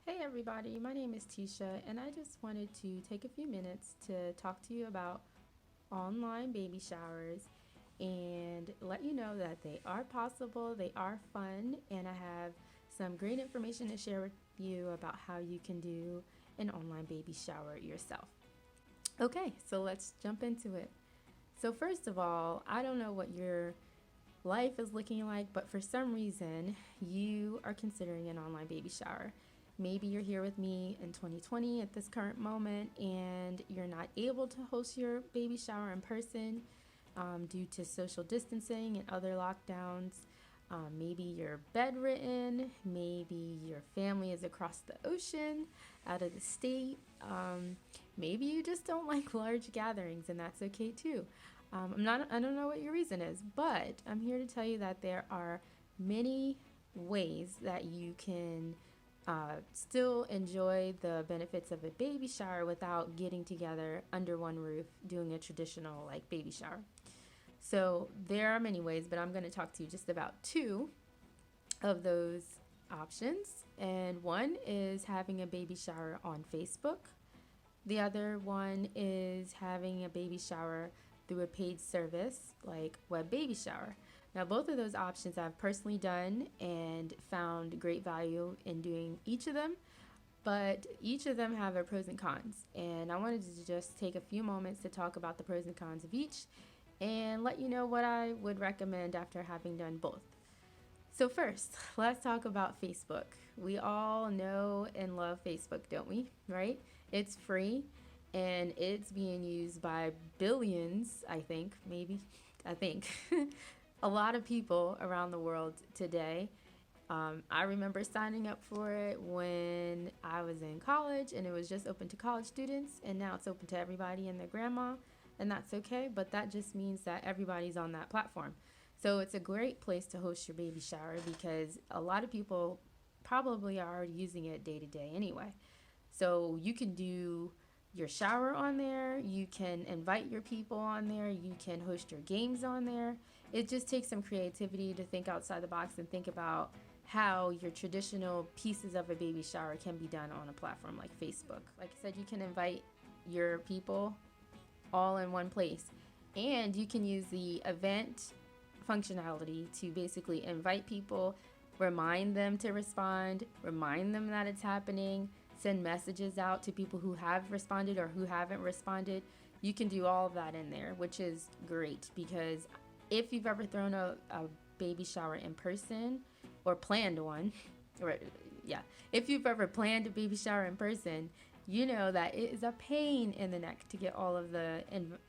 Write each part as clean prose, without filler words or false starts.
Hey everybody, my name is Tisha, and I just wanted to take a few minutes to talk to you about online baby showers and let you know that they are possible, they are fun, and I have some great information to share with you about how you can do an online baby shower yourself. Okay, so let's jump into it. So, first of all, I don't know what your life is looking like, but for some reason, you are considering an online baby shower. Maybe you're here with me in 2020 at this current moment and you're not able to host your baby shower in person due to social distancing and other lockdowns. Maybe you're bedridden, maybe your family is across the ocean, out of the state. Maybe you just don't like large gatherings, and that's okay too. I don't know what your reason is, but I'm here to tell you that there are many ways that you can still enjoy the benefits of a baby shower without getting together under one roof doing a traditional like baby shower. So there are many ways, but I'm going to talk to you just about two of those options. And one is having a baby shower on Facebook. The other one is having a baby shower through a paid service like Web Baby Shower. Now, both of those options I've personally done and found great value in doing each of them, but each of them have their pros and cons. And I wanted to just take a few moments to talk about the pros and cons of each and let you know what I would recommend after having done both. So, first, let's talk about Facebook. We all know and love Facebook, don't we? Right? It's free and it's being used by billions, I think, maybe, I think, a lot of people around the world today. I remember signing up for it when I was in college and it was just open to college students, and now it's open to everybody and their grandma, and that's okay, but that just means that everybody's on that platform. So it's a great place to host your baby shower because a lot of people probably are already using it day to day anyway. So you can do your shower on there, you can invite your people on there, you can host your games on there. It just takes some creativity to think outside the box and think about how your traditional pieces of a baby shower can be done on a platform like Facebook. Like I said, you can invite your people all in one place. And you can use the event functionality to basically invite people, remind them to respond, remind them that it's happening, send messages out to people who have responded or who haven't responded. You can do all of that in there, which is great because if you've ever thrown a baby shower in person or planned one, or yeah, if you've ever planned a baby shower in person, you know that it is a pain in the neck to get all of the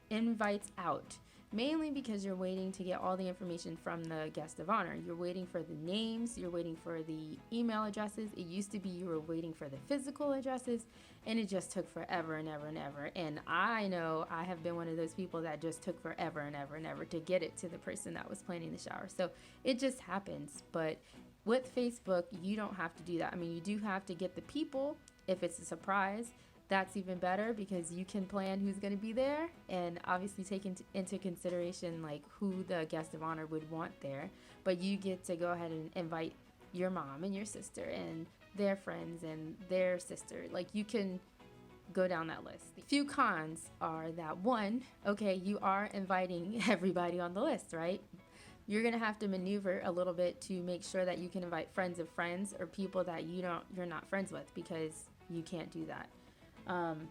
invites out. Mainly because you're waiting to get all the information from the guest of honor. You're waiting for the names, you're waiting for the email addresses. It used to be you were waiting for the physical addresses, and it just took forever and ever and ever. And I know I have been one of those people that just took forever and ever and ever to get it to the person that was planning the shower. So it just happens. But with Facebook, you don't have to do that. I mean, you do have to get the people if it's a surprise. That's even better because you can plan who's going to be there and obviously take into consideration like who the guest of honor would want there. But you get to go ahead and invite your mom and your sister and their friends and their sister. Like you can go down that list. The few cons are that one, okay, you are inviting everybody on the list, right? You're going to have to maneuver a little bit to make sure that you can invite friends of friends or people that you're not friends with because you can't do that. Um,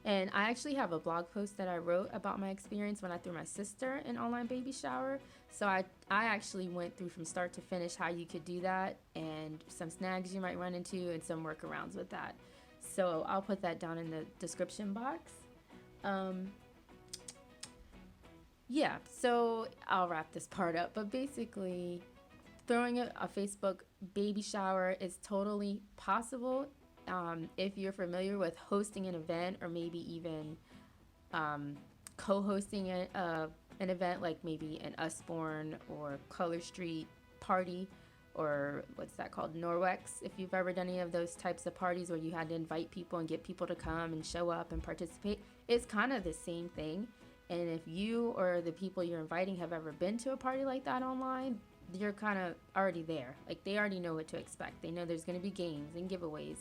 and I actually have a blog post that I wrote about my experience when I threw my sister an online baby shower. So I actually went through from start to finish how you could do that and some snags you might run into and some workarounds with that. So I'll put that down in the description box. Um, yeah, so I'll wrap this part up. But basically, throwing a Facebook baby shower is totally possible if you're familiar with hosting an event or maybe even co-hosting an event like maybe an Usborne or Color Street party or what's that called, Norwex. If you've ever done any of those types of parties where you had to invite people and get people to come and show up and participate, it's kind of the same thing. And if you or the people you're inviting have ever been to a party like that online, you're kind of already there. Like they already know what to expect. They know there's going to be games and giveaways,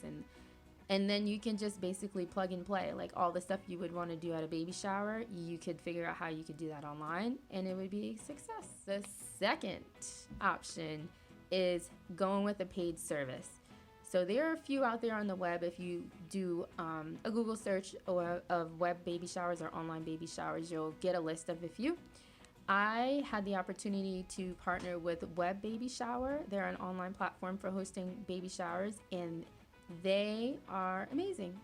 and then you can just basically plug and play. Like all the stuff you would want to do at a baby shower, you could figure out how you could do that online and it would be a success. The second option is going with a paid service. So there are a few out there on the web. If you do a Google search of web baby showers or online baby showers, you'll get a list of a few. I had the opportunity to partner with Web Baby Shower. They're an online platform for hosting baby showers, and they are amazing.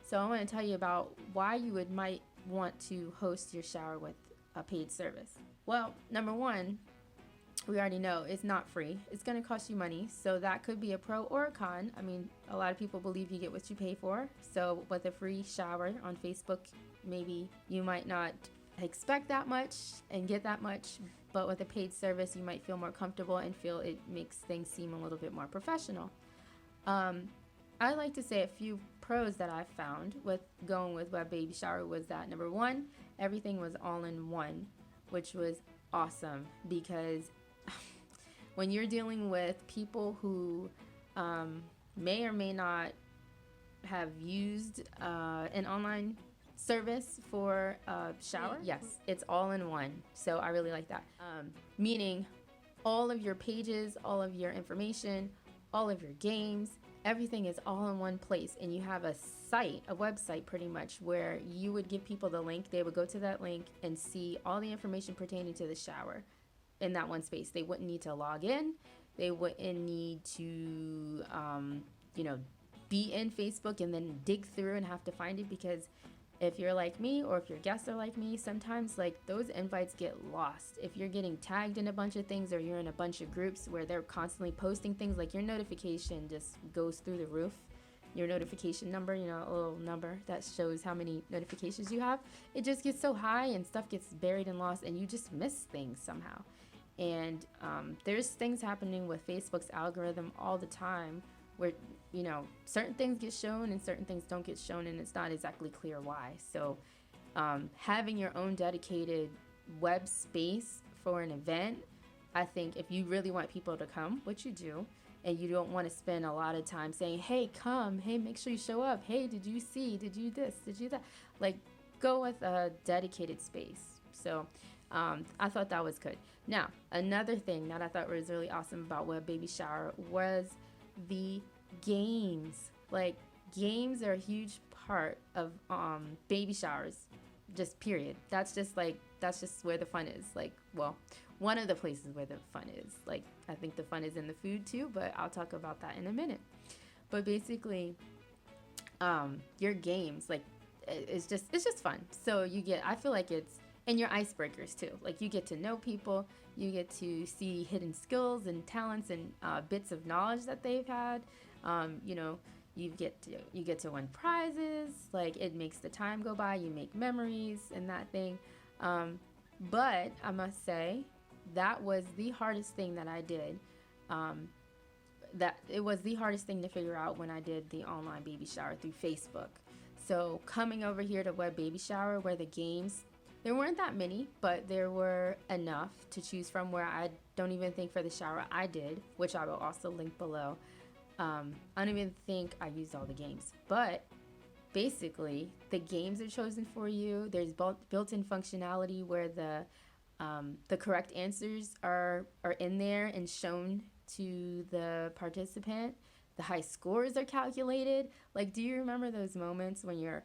So I want to tell you about why you might want to host your shower with a paid service. Well, number one, we already know it's not free. It's going to cost you money. So that could be a pro or a con. I mean, a lot of people believe you get what you pay for. So with a free shower on Facebook, maybe you might not expect that much and get that much. But with a paid service, you might feel more comfortable and feel it makes things seem a little bit more professional. I like to say a few pros that I found with going with Web Baby Shower was that number one, everything was all in one, which was awesome because when you're dealing with people who may or may not have used an online service for a shower, yes, it's all in one. So I really like that. Meaning all of your pages, all of your information, all of your games, everything is all in one place, and you have a site, a website pretty much, where you would give people the link. They would go to that link and see all the information pertaining to the shower in that one space. They wouldn't need to log in. They wouldn't need to, be in Facebook and then dig through and have to find it, because if you're like me or if your guests are like me, sometimes like those invites get lost. If you're getting tagged in a bunch of things or you're in a bunch of groups where they're constantly posting things, like your notification just goes through the roof. Your notification number, a little number that shows how many notifications you have, it just gets so high and stuff gets buried and lost and you just miss things somehow. And there's things happening with Facebook's algorithm all the time where certain things get shown and certain things don't get shown, and it's not exactly clear why. So having your own dedicated web space for an event, I think if you really want people to come, which you do, and you don't want to spend a lot of time saying, hey, come, hey, make sure you show up, hey, did you see, did you this, did you that, like go with a dedicated space. So I thought that was good. Now, another thing that I thought was really awesome about Web Baby Shower was the games. Like, games are a huge part of baby showers, just period. That's just where the fun is. Like, well, one of the places where the fun is. Like, I think the fun is in the food too, but I'll talk about that in a minute. But basically, your games, like, it's just fun. So I feel like and your icebreakers too. Like, you get to know people, you get to see hidden skills and talents and bits of knowledge that they've had. You get to win prizes. Like, it makes the time go by. You make memories and that thing. But I must say, that was the hardest thing that I did. That it was the hardest thing to figure out when I did the online baby shower through Facebook. So coming over here to Web Baby Shower, where the games, there weren't that many, but there were enough to choose from, where I don't even think for the shower I did, which I will also link below, I don't even think I used all the games. But basically, the games are chosen for you. There's built-in functionality where the correct answers are in there and shown to the participant. The high scores are calculated. Like, do you remember those moments when you're,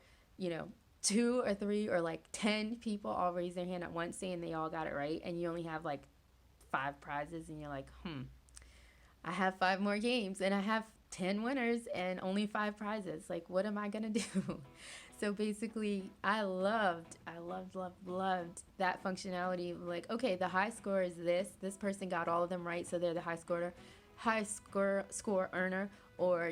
2 or 3 or like 10 people all raise their hand at once saying they all got it right, and you only have like 5 prizes, and you're like, I have 5 more games and I have 10 winners and only 5 prizes. Like, what am I gonna do? So basically, I loved that functionality. Like, okay, the high score is this person got all of them right, so they're the high score earner. Or,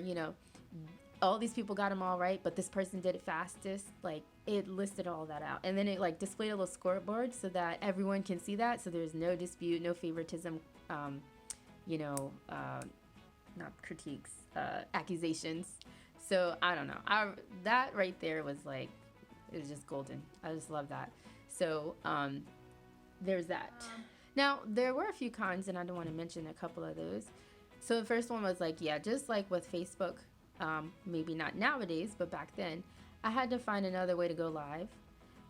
all these people got them all right, but this person did it fastest. Like, it listed all that out, and then it like displayed a little scoreboard so that everyone can see that, so there's no dispute, no favoritism, not critiques, accusations. So I don't know, that right there was like, it was just golden. I just love that. So there's that. Now, there were a few cons, and I don't want to mention a couple of those. So the first one was like, yeah, just like with Facebook, maybe not nowadays, but back then, I had to find another way to go live.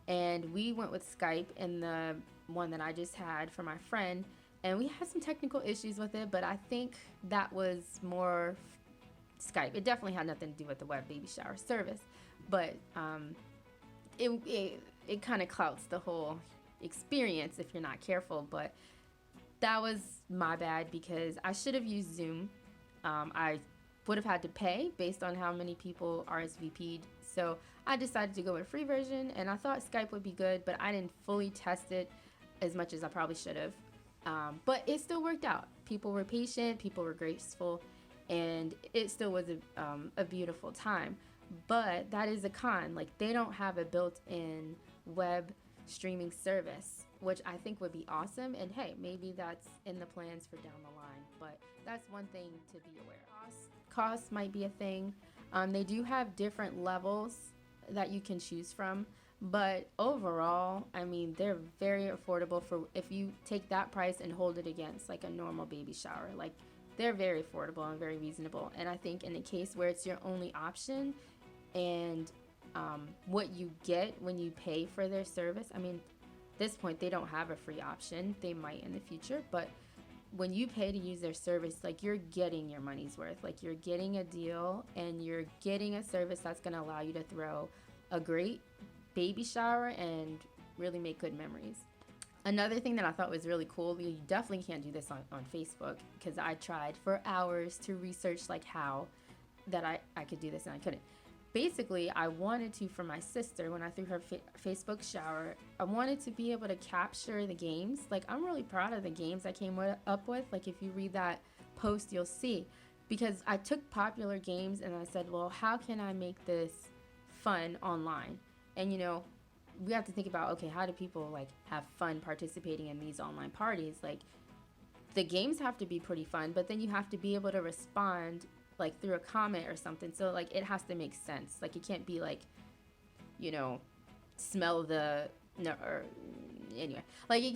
And we went with Skype and the one that I just had for my friend. And we had some technical issues with it, but I think that was more Skype. It definitely had nothing to do with the web baby shower service, but it kind of clouts the whole experience if you're not careful. But that was my bad because I should have used Zoom. I would have had to pay based on how many people RSVP'd. So I decided to go with a free version, and I thought Skype would be good, but I didn't fully test it as much as I probably should have. But it still worked out. People were patient, people were graceful, and it still was a beautiful time. But that is a con. Like, they don't have a built-in web streaming service, which I think would be awesome. And hey, maybe that's in the plans for down the line. But that's one thing to be aware of. Cost might be a thing. They do have different levels that you can choose from. But overall, I mean, they're very affordable for if you take that price and hold it against like a normal baby shower. Like, they're very affordable and very reasonable. And I think in a case where it's your only option and what you get when you pay for their service, I mean, at this point, they don't have a free option. They might in the future. But when you pay to use their service, like, you're getting your money's worth. Like, you're getting a deal and you're getting a service that's going to allow you to throw a great baby shower and really make good memories. Another thing that I thought was really cool, you definitely can't do this on Facebook, because I tried for hours to research like how that I could do this and I couldn't. Basically, I wanted to, for my sister, when I threw her Facebook shower, I wanted to be able to capture the games. Like, I'm really proud of the games I came up with. Like, if you read that post, you'll see. Because I took popular games and I said, well, how can I make this fun online? And, you know, we have to think about, okay, how do people like have fun participating in these online parties? Like, the games have to be pretty fun, but then you have to be able to respond like through a comment or something. So like, it has to make sense. Like, it can't be like, you know, smell the no, or anyway, like, it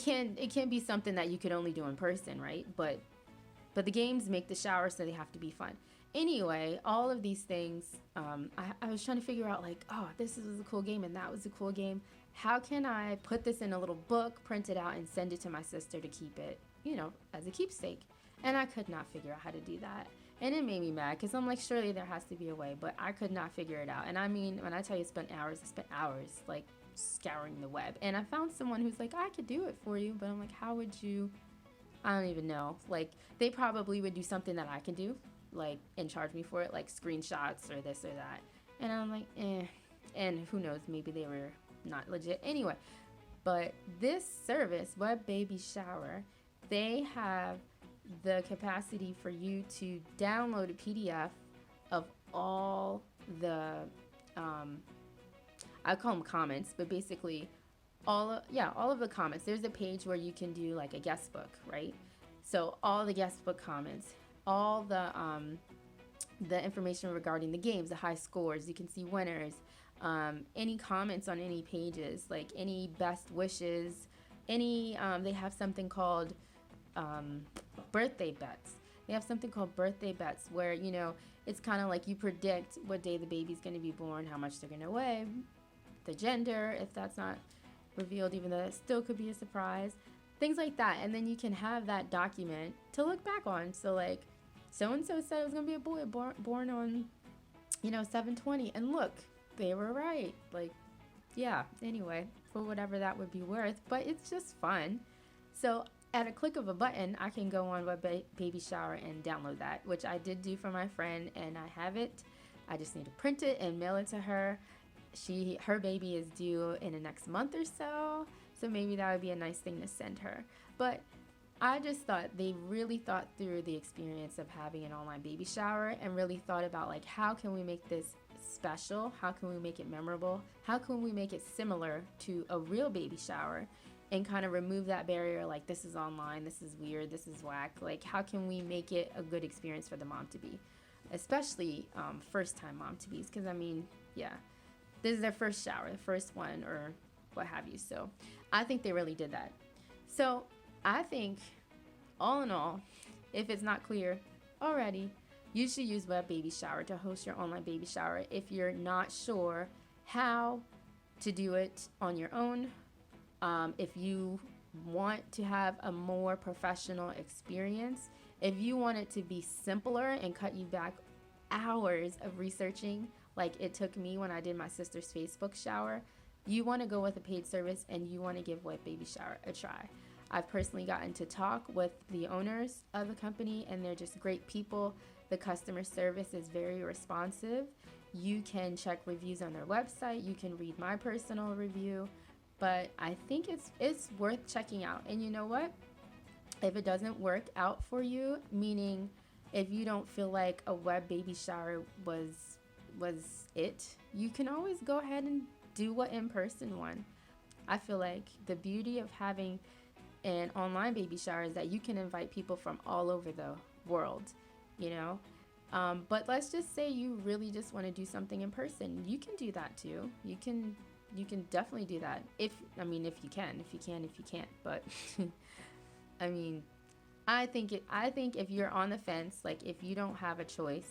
can't be something that you could only do in person, right? But the games make the shower, so they have to be fun. Anyway, all of these things, I was trying to figure out, like, oh, this was a cool game and that was a cool game. How can I put this in a little book, print it out, and send it to my sister to keep it, you know, as a keepsake? And I could not figure out how to do that. And it made me mad because I'm like, surely there has to be a way, but I could not figure it out. And I mean, when I tell you I spent hours, like, scouring the web. And I found someone who's like, I could do it for you, but I'm like, how would you? I don't even know. Like, they probably would do something that I can do, like, and charge me for it, like screenshots or this or that. And I'm like, eh. And who knows, maybe they were not legit. Anyway, but this service, Web Baby Shower, they have the capacity for you to download a PDF of all the, I call them comments, but basically all of the comments. There's a page where you can do like a guest book, right? So all the guest book comments, all the information regarding the games, the high scores, you can see winners, any comments on any pages, like any best wishes, any they have something called birthday bets. They have something called birthday bets where, you know, it's kind of like you predict what day the baby's going to be born, how much they're going to weigh, the gender, if that's not revealed, even though it still could be a surprise, things like that. And then you can have that document to look back on. So like, so-and-so said it was going to be a boy born on, you know, 7/20, and look, they were right. Like, yeah, anyway, for whatever that would be worth, but it's just fun. So at a click of a button, I can go on Web Baby Shower and download that, which I did do for my friend, and I have it. I just need to print it and mail it to her. Her baby is due in the next month or so, so maybe that would be a nice thing to send her. But I just thought they really thought through the experience of having an online baby shower and really thought about, like, how can we make this special? How can we make it memorable? How can we make it similar to a real baby shower and kind of remove that barrier, like, this is online, this is weird, this is whack. Like, how can we make it a good experience for the mom-to-be? Especially first-time mom-to-bees, because, I mean, yeah, this is their first shower, the first one, or what have you. So I think they really did that. So I think, all in all, if it's not clear already, you should use Web Baby Shower to host your online baby shower. If you're not sure how to do it on your own, if you want to have a more professional experience, if you want it to be simpler and cut you back hours of researching, like it took me when I did my sister's Facebook shower, you want to go with a paid service and you want to give Web Baby Shower a try. I've personally gotten to talk with the owners of the company, and they're just great people. The customer service is very responsive. You can check reviews on their website. You can read my personal review, but I think it's worth checking out. And you know what? If it doesn't work out for you, meaning if you don't feel like a Web Baby Shower was it, you can always go ahead and do an in-person one. I feel like the beauty of having an online baby shower is that you can invite people from all over the world, you know. But let's just say you really just want to do something in person. You can do that too. You can definitely do that. If you can. If you can't. But I mean, I think if you're on the fence, like if you don't have a choice,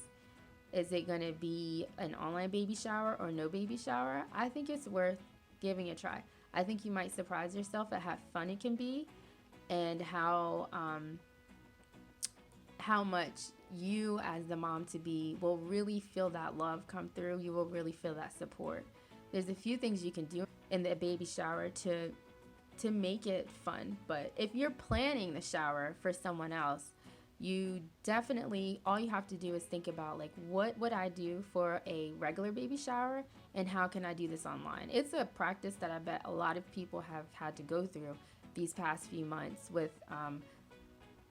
is it going to be an online baby shower or no baby shower? I think it's worth giving a try. I think you might surprise yourself at how fun it can be, and how much you as the mom to be will really feel that love come through. You will really feel that support. There's a few things you can do in the baby shower to make it fun, but if you're planning the shower for someone else, you definitely, all you have to do is think about, like, what would I do for a regular baby shower and how can I do this online? It's a practice that I bet a lot of people have had to go through these past few months with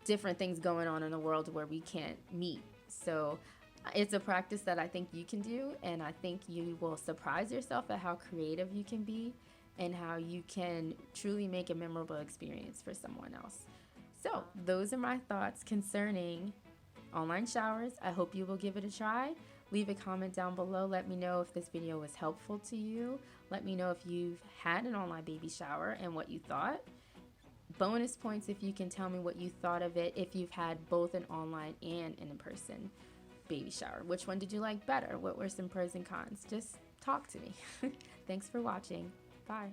different things going on in the world where we can't meet. So it's a practice that I think you can do, and I think you will surprise yourself at how creative you can be and how you can truly make a memorable experience for someone else. So those are my thoughts concerning online showers. I hope you will give it a try. Leave a comment down below. Let me know if this video was helpful to you. Let me know if you've had an online baby shower and what you thought. Bonus points if you can tell me what you thought of it, if you've had both an online and an in-person baby shower. Which one did you like better? What were some pros and cons? Just talk to me. Thanks for watching. Bye.